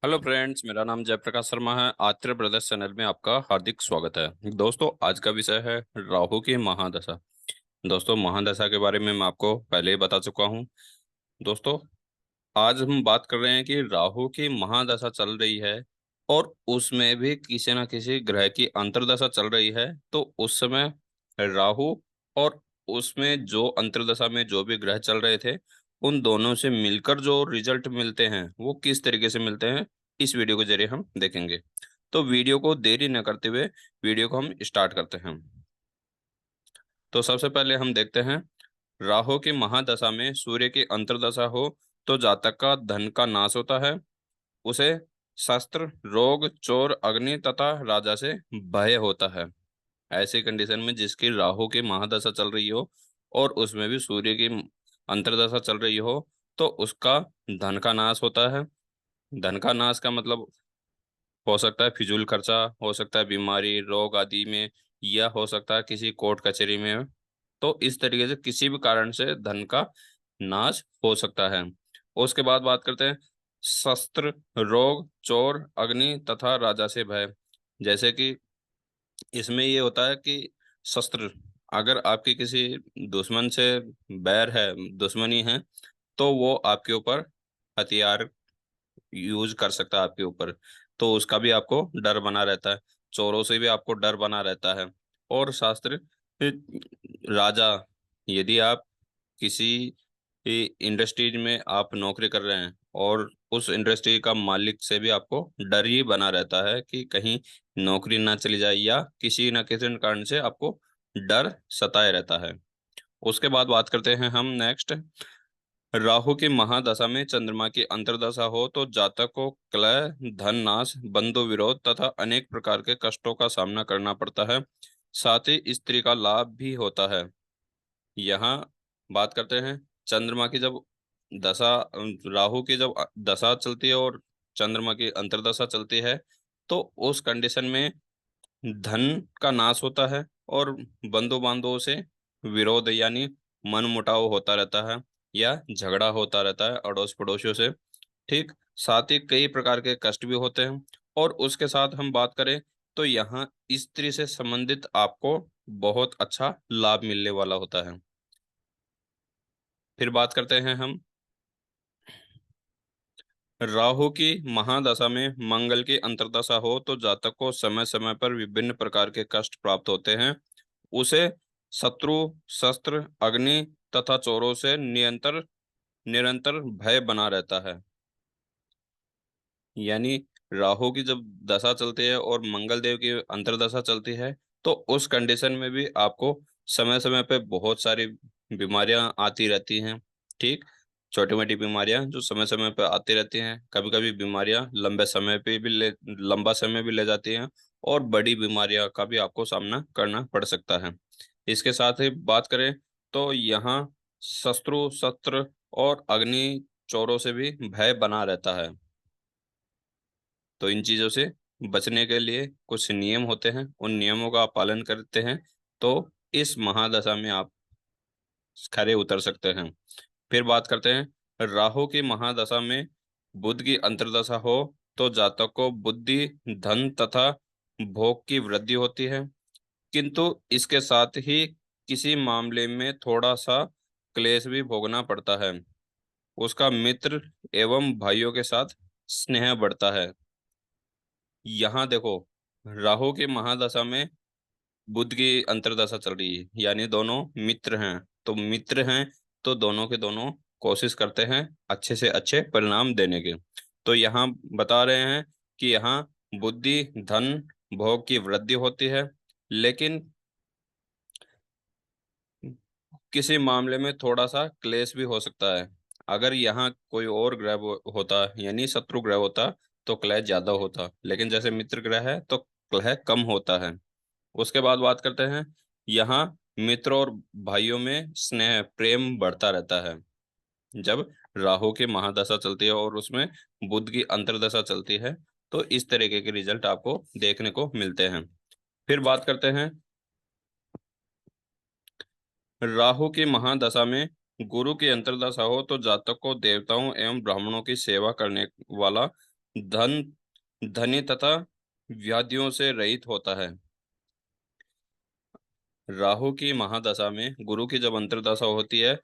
Hello friends, मेरा नाम जयप्रकाश शर्मा है। आत्रेय ब्रदर्स चैनल में आपका हार्दिक स्वागत है। दोस्तों, आज का विषय है राहु की महादशा। दोस्तों, महादशा के बारे में मैं आपको पहले ही बता चुका हूँ। दोस्तों, आज हम बात कर रहे हैं कि राहु की महादशा चल रही है और उसमें भी किसी न किसी ग्रह की अंतर्दशा चल रही है। तो उस समय राहु और उसमें जो अंतर्दशा में जो भी ग्रह चल रहे थे, उन दोनों से मिलकर जो रिजल्ट मिलते हैं वो किस तरीके से मिलते हैं, इस वीडियो के जरिए हम देखेंगे। तो वीडियो को देरी न करते हुए वीडियो को हम स्टार्ट करते हैं। तो सबसे पहले हम देखते हैं, राहु की महादशा में सूर्य की अंतर्दशा हो तो जातक का धन का नाश होता है। उसे शस्त्र, रोग, चोर, अग्नि तथा राजा से भय होता है। ऐसी कंडीशन में जिसकी राहु की महादशा चल रही हो और उसमें भी सूर्य की अंतर्दशा चल रही हो, तो उसका धन का नाश होता है। धन का नाश का मतलब हो सकता है फिजूल खर्चा, हो सकता है बीमारी, रोग आदि में, या हो सकता है किसी कोर्ट कचहरी में। तो इस तरीके से किसी भी कारण से धन का नाश हो सकता है। उसके बाद बात करते हैं शस्त्र, रोग, चोर, अग्नि तथा राजा से भय। जैसे कि इसमें ये होता है कि शस्त्र, अगर आपकी किसी दुश्मन से बैर है, दुश्मनी है, तो वो आपके ऊपर हथियार यूज कर सकता है आपके ऊपर। तो उसका भी आपको डर बना रहता है। चोरों से भी आपको डर बना रहता है। और शास्त्र, राजा, यदि आप किसी इंडस्ट्रीज में आप नौकरी कर रहे हैं और उस इंडस्ट्री का मालिक से भी आपको डर ही बना रहता है कि कहीं नौकरी ना चली जाए, या किसी न किसी कारण से आपको डर सताए रहता है। उसके बाद बात करते हैं हम नेक्स्ट, राहु की महादशा में चंद्रमा की अंतर्दशा हो तो जातक को क्लय, धन नाश, बंधु विरोध तथा अनेक प्रकार के कष्टों का सामना करना पड़ता है। साथ ही स्त्री का लाभ भी होता है। यहाँ बात करते हैं, चंद्रमा की जब दशा, राहु की जब दशा चलती है और चंद्रमा की अंतर्दशा चलती है, तो उस कंडीशन में धन का नाश होता है और बंधु बांधवों से विरोध यानी मनमुटाव होता रहता है, या झगड़ा होता रहता है अड़ोस पड़ोसियों से। ठीक, साथ ही कई प्रकार के कष्ट भी होते हैं। और उसके साथ हम बात करें तो यहाँ स्त्री से संबंधित आपको बहुत अच्छा लाभ मिलने वाला होता है। फिर बात करते हैं हम, राहु की महादशा में मंगल की अंतर्दशा हो तो जातक को समय समय पर विभिन्न प्रकार के कष्ट प्राप्त होते हैं। उसे शत्रु, शस्त्र, अग्नि तथा चोरों से निरंतर निरंतर भय बना रहता है। यानी राहु की जब दशा चलती है और मंगल देव की अंतर्दशा चलती है, तो उस कंडीशन में भी आपको समय समय पे बहुत सारी बीमारियां आती रहती हैं। ठीक, छोटी मोटी बीमारियां जो समय समय पे आती रहती हैं, कभी कभी बीमारियां लंबे समय पे भी ले लंबा समय भी ले जाती हैं, और बड़ी बीमारियां का भी आपको सामना करना पड़ सकता है। इसके साथ ही बात करें तो यहाँ शत्रु, शस्त्र और अग्नि, चोरों से भी भय बना रहता है। तो इन चीजों से बचने के लिए कुछ नियम होते हैं, उन नियमों का आप पालन करते हैं तो इस महादशा में आप खरे उतर सकते हैं। फिर बात करते हैं, राहु की महादशा में बुध की अंतर्दशा हो तो जातक को बुद्धि, धन तथा भोग की वृद्धि होती है। किंतु इसके साथ ही किसी मामले में थोड़ा सा क्लेश भी भोगना पड़ता है। उसका मित्र एवं भाइयों के साथ स्नेह बढ़ता है। यहाँ देखो, राहु की महादशा में बुध की अंतर्दशा चल रही है, यानी दोनों मित्र हैं। तो मित्र हैं तो दोनों के दोनों कोशिश करते हैं अच्छे से अच्छे परिणाम देने के। तो यहाँ बता रहे हैं कि यहाँ बुद्धि, धन, भोग की वृद्धि होती है, लेकिन किसी मामले में थोड़ा सा क्लेश भी हो सकता है। अगर यहाँ कोई और ग्रह होता, यानी शत्रु ग्रह होता, तो क्लेश ज्यादा होता, लेकिन जैसे मित्र ग्रह है तो क्लेश कम होता है। उसके बाद बात करते हैं, यहाँ मित्रों और भाइयों में स्नेह प्रेम बढ़ता रहता है जब राहु की महादशा चलती है और उसमें बुध की अंतर्दशा चलती है। तो इस तरीके के रिजल्ट आपको देखने को मिलते हैं। फिर बात करते हैं, राहु की महादशा में गुरु की अंतर्दशा हो तो जातक को देवताओं एवं ब्राह्मणों की सेवा करने वाला धन धनी तथा व्याधियों से रहित होता है। राहु की महादशा में गुरु की जब अंतर्दशा होती है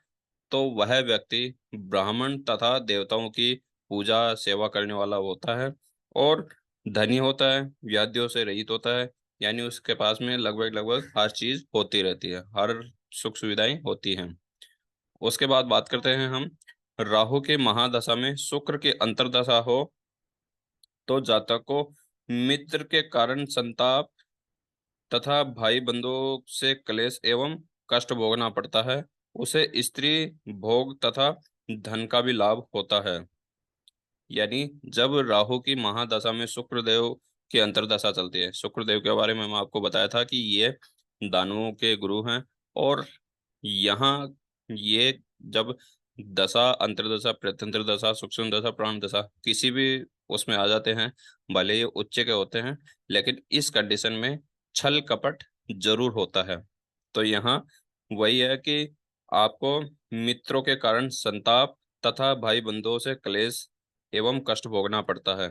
तो वह व्यक्ति ब्राह्मण तथा देवताओं की पूजा सेवा करने वाला होता है और धनी होता है, व्याधियों से रहित होता है, यानी उसके पास में लगभग लगभग हर चीज होती रहती है, हर सुख सुविधाएं होती हैं। उसके बाद बात करते हैं हम, राहु के महादशा में शुक्र की अंतर्दशा हो तो जातक को मित्र के कारण संताप तथा भाई बंधुओं से क्लेश एवं कष्ट भोगना पड़ता है। उसे स्त्री भोग तथा धन का भी लाभ होता है। यानी जब राहु की महादशा में शुक्रदेव की अंतर्दशा चलती है, शुक्रदेव के बारे में मैं आपको बताया था कि ये दानवों के गुरु हैं, और यहाँ ये जब दशा अंतर्दशा प्रत्यंतर दशा सूक्ष्म दशा प्राण दशा किसी भी उसमें आ जाते हैं, भले ये उच्च के होते हैं, लेकिन इस कंडीशन में छल कपट जरूर होता है। तो यहाँ वही है कि आपको मित्रों के कारण संताप तथा भाई बंधुओं से क्लेश एवं कष्ट भोगना पड़ता है।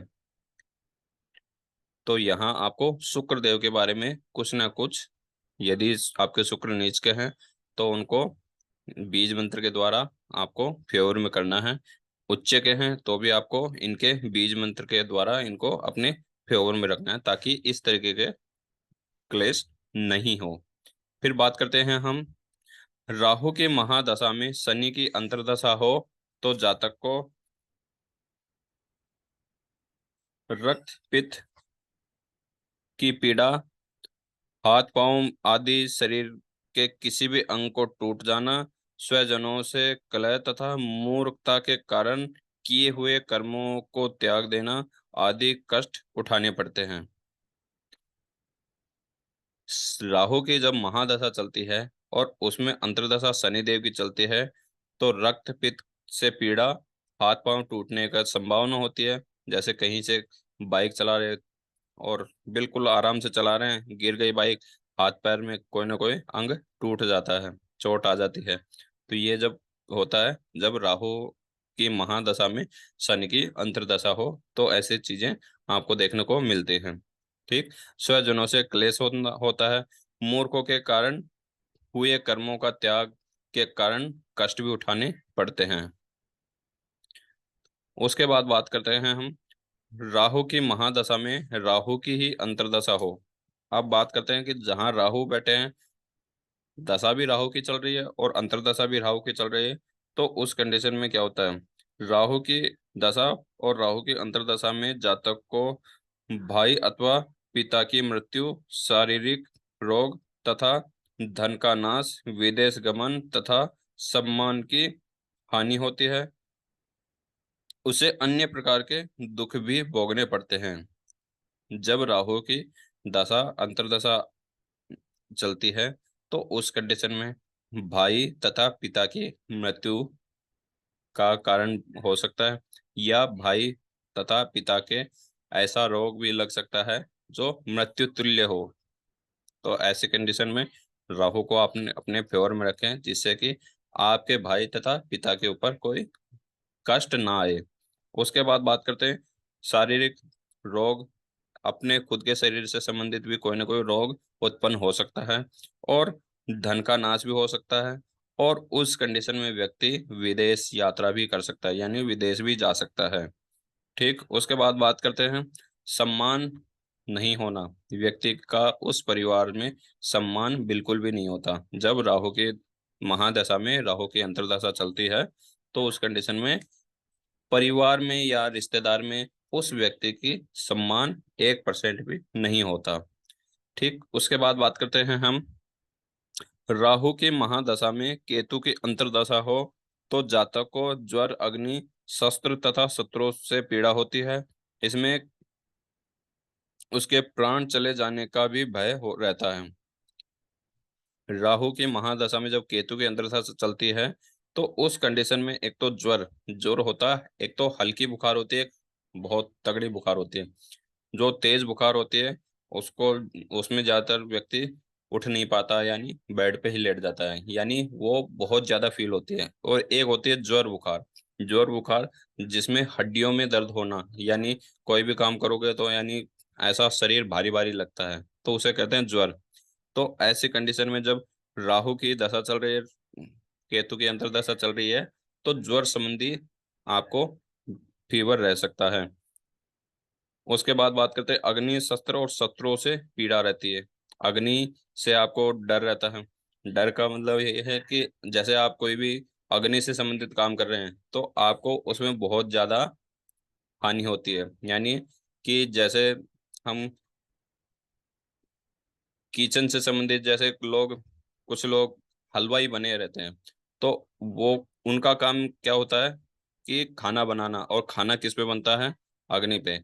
तो यहाँ आपको शुक्र देव के बारे में कुछ ना कुछ, यदि आपके शुक्र नीच के हैं तो उनको बीज मंत्र के द्वारा आपको फेवर में करना है। उच्च के हैं तो भी आपको इनके बीज मंत्र के द्वारा इनको अपने फेवर में रखना है, ताकि इस तरीके के क्लेश नहीं हो। फिर बात करते हैं हम, राहु की महादशा में शनि की अंतर्दशा हो तो जातक को रक्त पित्त की पीड़ा, हाथ पांव आदि शरीर के किसी भी अंग को टूट जाना, स्वजनों से कलह तथा मूर्खता के कारण किए हुए कर्मों को त्याग देना आदि कष्ट उठाने पड़ते हैं। राहु की जब महादशा चलती है और उसमें अंतर्दशा शनिदेव की चलती है तो रक्त पित्त से पीड़ा, हाथ पांव टूटने का संभावना होती है। जैसे कहीं से बाइक चला रहे और बिल्कुल आराम से चला रहे हैं, गिर गई बाइक, हाथ पैर में कोई ना कोई अंग टूट जाता है, चोट आ जाती है। तो ये जब होता है, जब राहु की महादशा में शनि की अंतर्दशा हो तो ऐसी चीजें आपको देखने को मिलती हैं। ठीक। स्वजनों से क्लेश होता है, मूर्खों के कारण हुए कर्मों का त्याग के कारण कष्ट भी उठाने पड़ते हैं। उसके बाद बात करते हैं हम, राहु की महादशा में राहु की ही अंतर्दशा हो। अब बात करते हैं कि जहां राहु बैठे हैं, दशा भी राहु की चल रही है और अंतर्दशा भी राहु की चल रही है, तो उस कंडीशन में क्या होता है, राहु की दशा और राहु की अंतर्दशा में जातक को भाई अथवा पिता की मृत्यु, शारीरिक रोग तथा धन का नाश, विदेश गमन तथा सम्मान की हानि होती है। उसे अन्य प्रकार के दुख भी भोगने पड़ते हैं। जब राहु की दशा अंतर्दशा चलती है तो उस कंडीशन में भाई तथा पिता की मृत्यु का कारण हो सकता है, या भाई तथा पिता के ऐसा रोग भी लग सकता है जो मृत्यु तुल्य हो। तो ऐसे कंडीशन में राहु को अपने अपने फेवर में रखें, जिससे कि आपके भाई तथा पिता के ऊपर कोई कष्ट ना आए। उसके बाद बात करते हैं शारीरिक रोग। अपने खुद के शरीर से संबंधित भी कोई ना कोई रोग उत्पन्न हो सकता है, और धन का नाश भी हो सकता है, और उस कंडीशन में व्यक्ति विदेश यात्रा भी कर सकता है, यानी विदेश भी जा सकता है। ठीक। उसके बाद बात करते हैं सम्मान नहीं होना। व्यक्ति का उस परिवार में सम्मान बिल्कुल भी नहीं होता। जब राहु के महादशा में राहु की अंतर्दशा चलती है तो उस कंडीशन में परिवार में या रिश्तेदार में उस व्यक्ति की सम्मान 1% भी नहीं होता। ठीक। उसके बाद बात करते हैं हम, राहु की महादशा में केतु की अंतर्दशा हो तो जातक को ज्वर, अग्नि, शस्त्र तथा शत्रुओं से पीड़ा होती है। इसमें उसके प्राण चले जाने का भी भय हो रहता है। राहु की महादशा में जब केतु की अंतर्दशा चलती है तो उस कंडीशन में एक तो ज्वर ज्वर होता है, एक तो हल्की बुखार होती है, बहुत तगड़ी बुखार होती है। जो तेज बुखार होती है उसको, उसमें ज्यादातर व्यक्ति उठ नहीं पाता, यानी बेड पे ही लेट जाता है, यानी वो बहुत ज्यादा फील होती है। और एक होती है ज्वर बुखार, ज्वर बुखार जिसमें हड्डियों में दर्द होना, यानी कोई भी काम करोगे तो यानी ऐसा शरीर भारी भारी लगता है, तो उसे कहते हैं ज्वर। तो ऐसी कंडीशन में जब राहु की दशा चल रही है, केतु की अंतर्दशा चल रही है, तो ज्वर संबंधी आपको फीवर रह सकता है। उसके बाद बात करते हैं अग्नि शस्त्र और शत्रुओं से पीड़ा रहती है। अग्नि से आपको डर रहता है। डर का मतलब ये है कि जैसे आप कोई भी अग्नि से संबंधित काम कर रहे हैं तो आपको उसमें बहुत ज्यादा हानि होती है। यानी कि जैसे हम किचन से संबंधित, जैसे लोग, कुछ लोग हलवाई बने रहते हैं, तो वो उनका काम क्या होता है कि खाना बनाना, और खाना किस पे बनता है? अग्नि पे।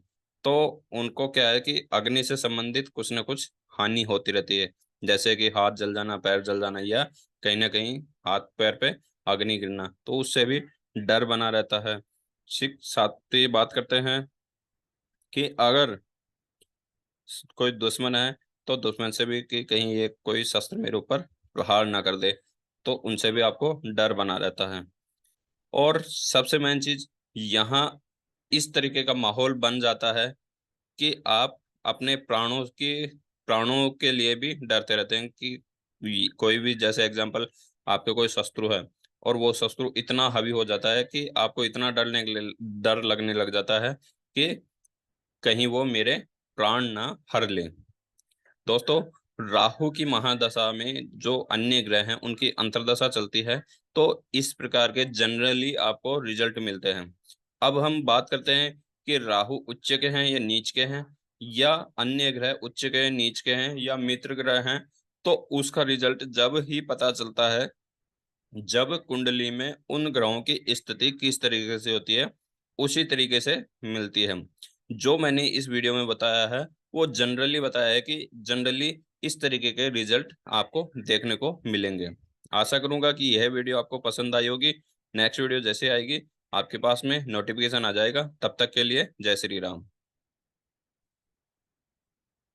तो उनको क्या है कि अग्नि से संबंधित कुछ ना कुछ हानि होती रहती है, जैसे कि हाथ जल जाना, पैर जल जाना, या कहीं ना कहीं हाथ पैर पे अग्नि गिरना, तो उससे भी डर बना रहता है। सिख साथ ही बात करते हैं कि अगर कोई दुश्मन है तो दुश्मन से भी कि कहीं ये कोई शस्त्र मेरे ऊपर प्रहार ना कर दे, तो उनसे भी आपको डर बना रहता है। और सबसे मेन चीज, यहाँ इस तरीके का माहौल बन जाता है कि आप अपने प्राणों के लिए भी डरते रहते हैं कि कोई भी, जैसे एग्जांपल, आपके कोई शत्रु है और वो शत्रु इतना हावी हो जाता है कि आपको इतना डर लगने लग जाता है कि कहीं वो मेरे प्राण ना हर ले। दोस्तों, राहु की महादशा में जो अन्य ग्रह हैं उनकी अंतर्दशा चलती है, तो इस प्रकार के जनरली आपको रिजल्ट मिलते हैं। अब हम बात करते हैं कि राहु उच्च के हैं या नीच के हैं, या अन्य ग्रह उच्च के नीच के हैं या मित्र ग्रह हैं। तो उसका रिजल्ट जब ही पता चलता है जब कुंडली में उन ग्रहों की स्थिति किस तरीके से होती है, उसी तरीके से मिलती है। जो मैंने इस वीडियो में बताया है वो जनरली बताया है कि जनरली इस तरीके के रिजल्ट आपको देखने को मिलेंगे। आशा करूंगा कि यह वीडियो आपको पसंद आई होगी। नेक्स्ट वीडियो जैसे आएगी आपके पास में नोटिफिकेशन आ जाएगा। तब तक के लिए जय श्री राम।